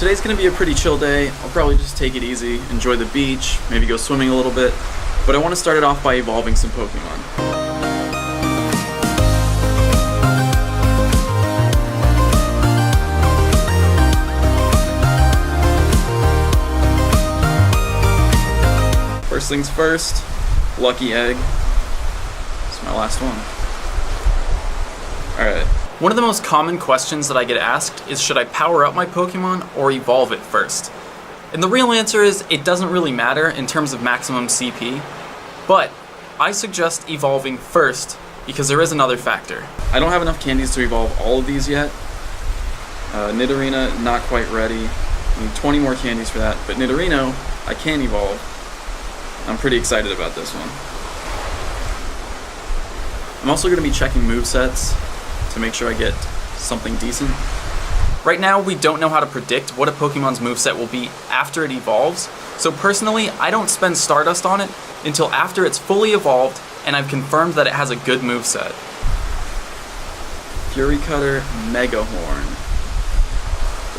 Today's gonna be a pretty chill day. I'll probably just take it easy, enjoy the beach, maybe go swimming a little bit, but I want to start it off by evolving some Pokemon. First things first, lucky egg. It's my last one. Alright. One of the most common questions that I get asked is, should I power up my Pokemon or evolve it first? And the real answer is, it doesn't really matter in terms of maximum CP, but I suggest evolving first because there is another factor. I don't have enough candies to evolve all of these yet. Nidorina, not quite ready. I need 20 more candies for that, but Nidorino, I can evolve. I'm pretty excited about this one. I'm also going to be checking movesets to make sure I get something decent. Right now, we don't know how to predict what a Pokemon's moveset will be after it evolves, so personally, I don't spend Stardust on it until after it's fully evolved and I've confirmed that it has a good moveset. Fury Cutter, Mega Horn.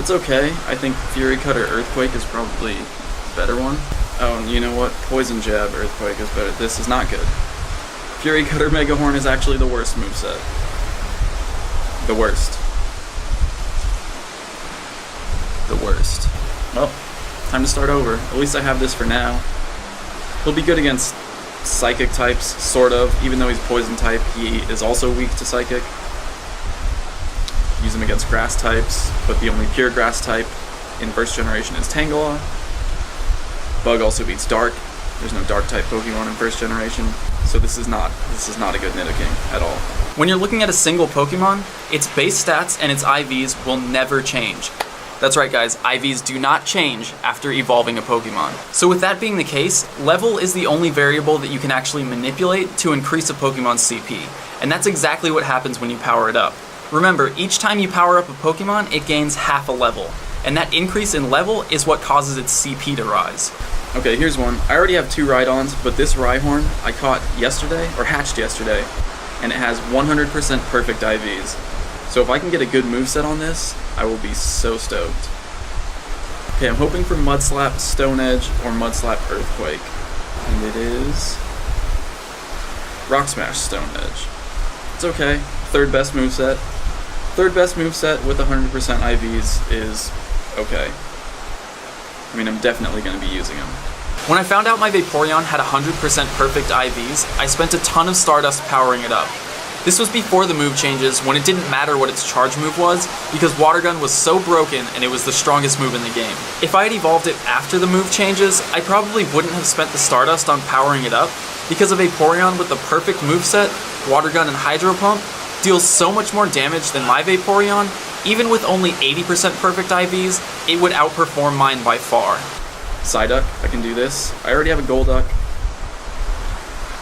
It's okay. I think Fury Cutter, Earthquake is probably a better one. Oh, and you know what? Poison Jab, Earthquake is better. This is not good. Fury Cutter, Mega Horn is actually the worst moveset. The worst. The worst. Well, time to start over. At least I have this for now. He'll be good against Psychic types, sort of. Even though he's Poison type, he is also weak to Psychic. Use him against Grass types, but the only pure Grass type in first generation is Tangela. Bug also beats Dark. There's no Dark type Pokemon in first generation, so this is not a good Nidoking at all. When you're looking at a single Pokemon, its base stats and its IVs will never change. That's right guys, IVs do not change after evolving a Pokemon. So with that being the case, level is the only variable that you can actually manipulate to increase a Pokemon's CP. And that's exactly what happens when you power it up. Remember, each time you power up a Pokemon, it gains half a level. And that increase in level is what causes its CP to rise. Okay, here's one. I already have 2 Rhydons, but this Rhyhorn I caught yesterday, or hatched yesterday, and it has 100% perfect IVs. So if I can get a good moveset on this, I will be so stoked. Okay, I'm hoping for Mudslap, Stone Edge, or Mudslap, Earthquake. And it is Rock Smash, Stone Edge. It's okay. Third best moveset. Third best moveset with 100% IVs is okay. I mean, I'm definitely going to be using them. When I found out my Vaporeon had 100% perfect IVs, I spent a ton of Stardust powering it up. This was before the move changes, when it didn't matter what its charge move was, because Water Gun was so broken and it was the strongest move in the game. If I had evolved it after the move changes, I probably wouldn't have spent the Stardust on powering it up, because a Vaporeon with the perfect moveset, Water Gun and Hydro Pump, deals so much more damage than my Vaporeon. Even with only 80% perfect IVs, it would outperform mine by far. Psyduck, I can do this. I already have a Golduck.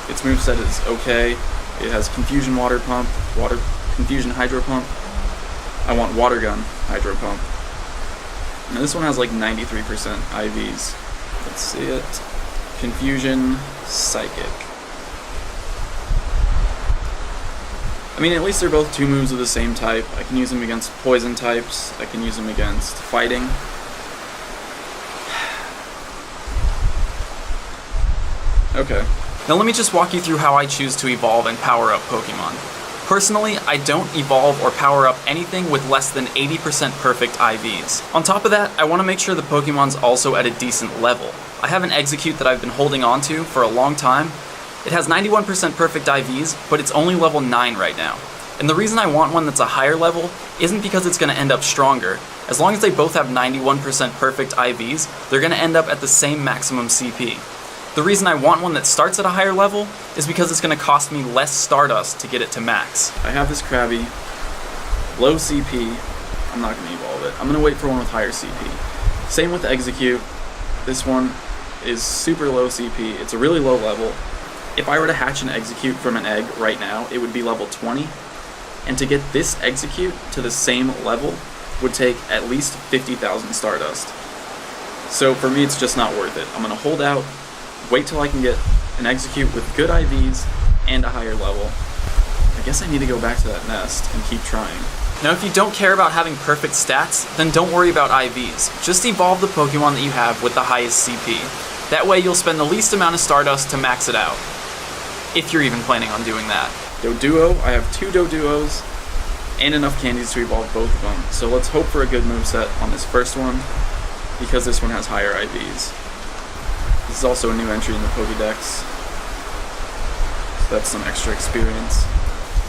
Its moveset is okay. It has Confusion Water Pump, Confusion Hydro Pump. I want Water Gun Hydro Pump. And this one has like 93% IVs. Let's see it. Confusion Psychic. I mean, at least they're both 2 moves of the same type. I can use them against poison types. I can use them against fighting. Okay. Now let me just walk you through how I choose to evolve and power up Pokemon. Personally, I don't evolve or power up anything with less than 80% perfect IVs. On top of that, I want to make sure the Pokemon's also at a decent level. I have an Execute that I've been holding on to for a long time. It has 91% perfect IVs, but it's only level 9 right now. And the reason I want one that's a higher level isn't because it's going to end up stronger. As long as they both have 91% perfect IVs, they're going to end up at the same maximum CP. The reason I want one that starts at a higher level is because it's going to cost me less Stardust to get it to max. I have this Krabby, low CP. I'm not going to evolve it. I'm going to wait for one with higher CP. Same with Execute. This one is super low CP. It's a really low level. If I were to hatch an Execute from an egg right now, it would be level 20. And to get this Execute to the same level would take at least 50,000 Stardust. So for me, it's just not worth it. I'm going to hold out, wait till I can get an Execute with good IVs and a higher level. I guess I need to go back to that nest and keep trying. Now if you don't care about having perfect stats, then don't worry about IVs. Just evolve the Pokemon that you have with the highest CP. That way you'll spend the least amount of Stardust to max it out. If you're even planning on doing that. Doduo, I have 2 Doduos, and enough candies to evolve both of them. So let's hope for a good moveset on this first one, because this one has higher IVs. This is also a new entry in the Pokédex, so that's some extra experience.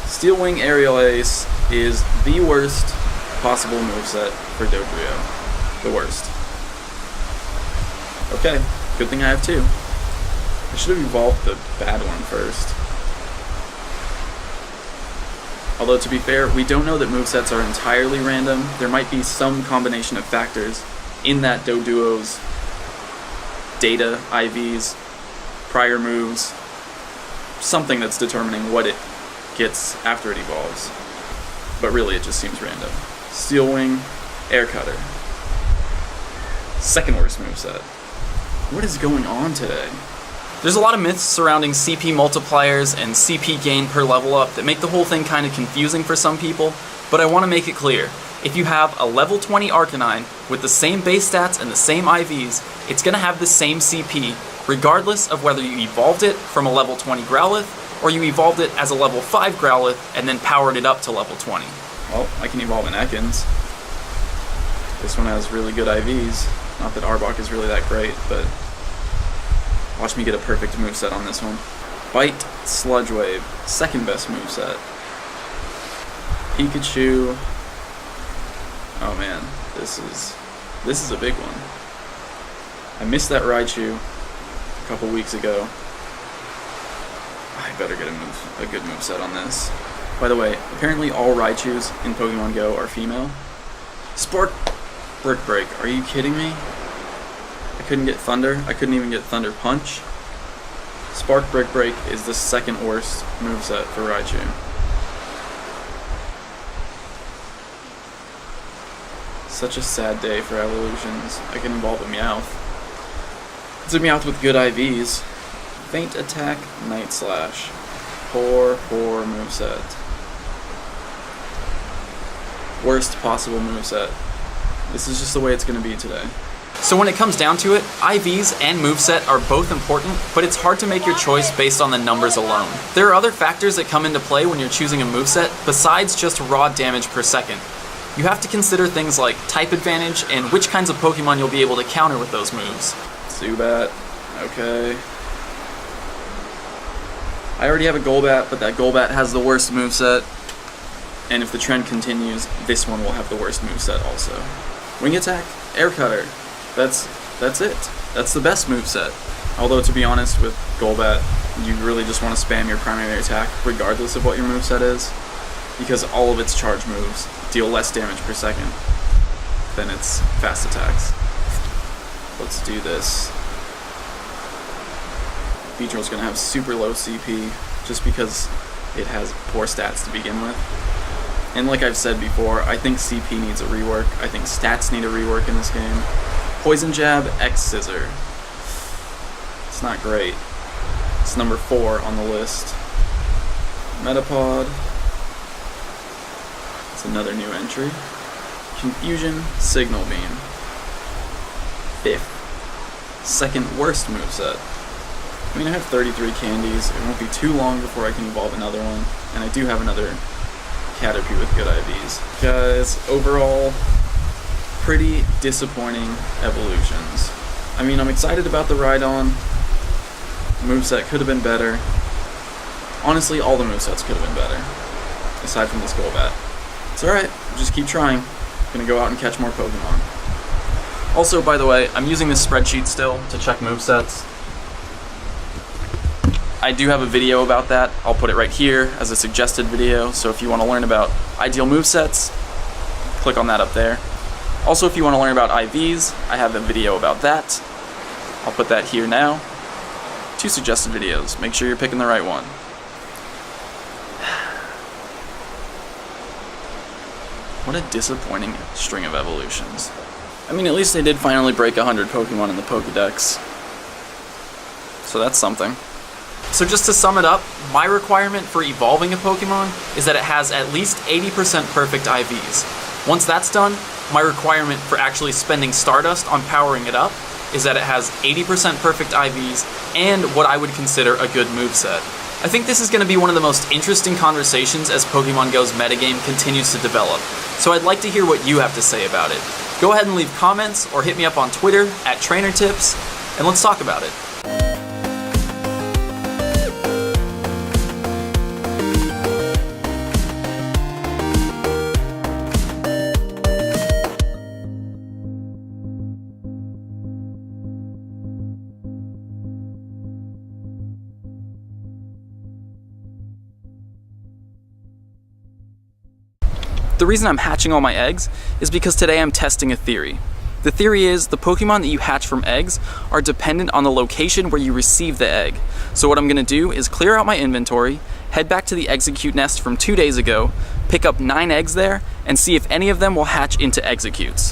Steel Wing Aerial Ace is the worst possible moveset for Dodrio. The worst. Okay, good thing I have 2. I should have evolved the bad one first. Although to be fair, we don't know that movesets are entirely random. There might be some combination of factors in that Doduo's data, IVs, prior moves, something that's determining what it gets after it evolves. But really it just seems random. Steel Wing, Air Cutter. Second worst moveset. What is going on today? There's a lot of myths surrounding CP multipliers and CP gain per level up that make the whole thing kind of confusing for some people, but I want to make it clear. If you have a level 20 Arcanine with the same base stats and the same IVs, it's going to have the same CP, regardless of whether you evolved it from a level 20 Growlithe, or you evolved it as a level 5 Growlithe and then powered it up to level 20. Well, I can evolve an Ekans. This one has really good IVs. Not that Arbok is really that great, but watch me get a perfect moveset on this one. Bite, Sludge Wave, second best moveset. Pikachu. Oh man, this is a big one. I missed that Raichu a couple weeks ago. I better get a good moveset on this. By the way, apparently all Raichus in Pokemon Go are female. Spark Brick Break, are you kidding me? I couldn't get Thunder, I couldn't even get Thunder Punch. Spark Brick Break is the second worst moveset for Raichu. Such a sad day for evolutions. I can evolve a Meowth. It's a Meowth with good IVs. Faint Attack, Night Slash. Poor moveset. Worst possible moveset. This is just the way it's going to be today. So when it comes down to it, IVs and moveset are both important, but it's hard to make your choice based on the numbers alone. There are other factors that come into play when you're choosing a moveset besides just raw damage per second. You have to consider things like type advantage and which kinds of Pokemon you'll be able to counter with those moves. Zubat, okay. I already have a Golbat, but that Golbat has the worst moveset. And if the trend continues, this one will have the worst moveset also. Wing Attack, Air Cutter. That's it. That's the best moveset. Although to be honest, with Golbat, you really just want to spam your primary attack regardless of what your moveset is, because all of its charge moves deal less damage per second than its fast attacks. Let's do this. Beedrill's gonna have super low CP just because it has poor stats to begin with. And like I've said before, I think CP needs a rework. I think stats need a rework in this game. Poison Jab, X Scissor. It's not great. It's number 4 on the list. Metapod. It's another new entry. Confusion, Signal Beam. 5th. Second worst moveset. I mean, I have 33 candies. It won't be too long before I can evolve another one. And I do have another Caterpie with good IVs. Guys, overall, pretty disappointing evolutions. I mean, I'm excited about the Rhydon. Moveset could have been better. Honestly, all the movesets could have been better. Aside from this Golbat. It's alright, just keep trying. Gonna go out and catch more Pokemon. Also, by the way, I'm using this spreadsheet still to check movesets. I do have a video about that. I'll put it right here as a suggested video, so if you want to learn about ideal movesets, click on that up there. Also, if you want to learn about IVs, I have a video about that. I'll put that here now. 2 suggested videos. Make sure you're picking the right one. What a disappointing string of evolutions. I mean, at least they did finally break 100 Pokemon in the Pokédex. So that's something. So just to sum it up, my requirement for evolving a Pokemon is that it has at least 80% perfect IVs. Once that's done, my requirement for actually spending Stardust on powering it up is that it has 80% perfect IVs and what I would consider a good moveset. I think this is going to be one of the most interesting conversations as Pokemon Go's metagame continues to develop, so I'd like to hear what you have to say about it. Go ahead and leave comments or hit me up on Twitter @TrainerTips, and let's talk about it. The reason I'm hatching all my eggs is because today I'm testing a theory. The theory is the Pokemon that you hatch from eggs are dependent on the location where you receive the egg. So what I'm going to do is clear out my inventory, head back to the Execute nest from 2 days ago, pick up 9 eggs there, and see if any of them will hatch into Executes.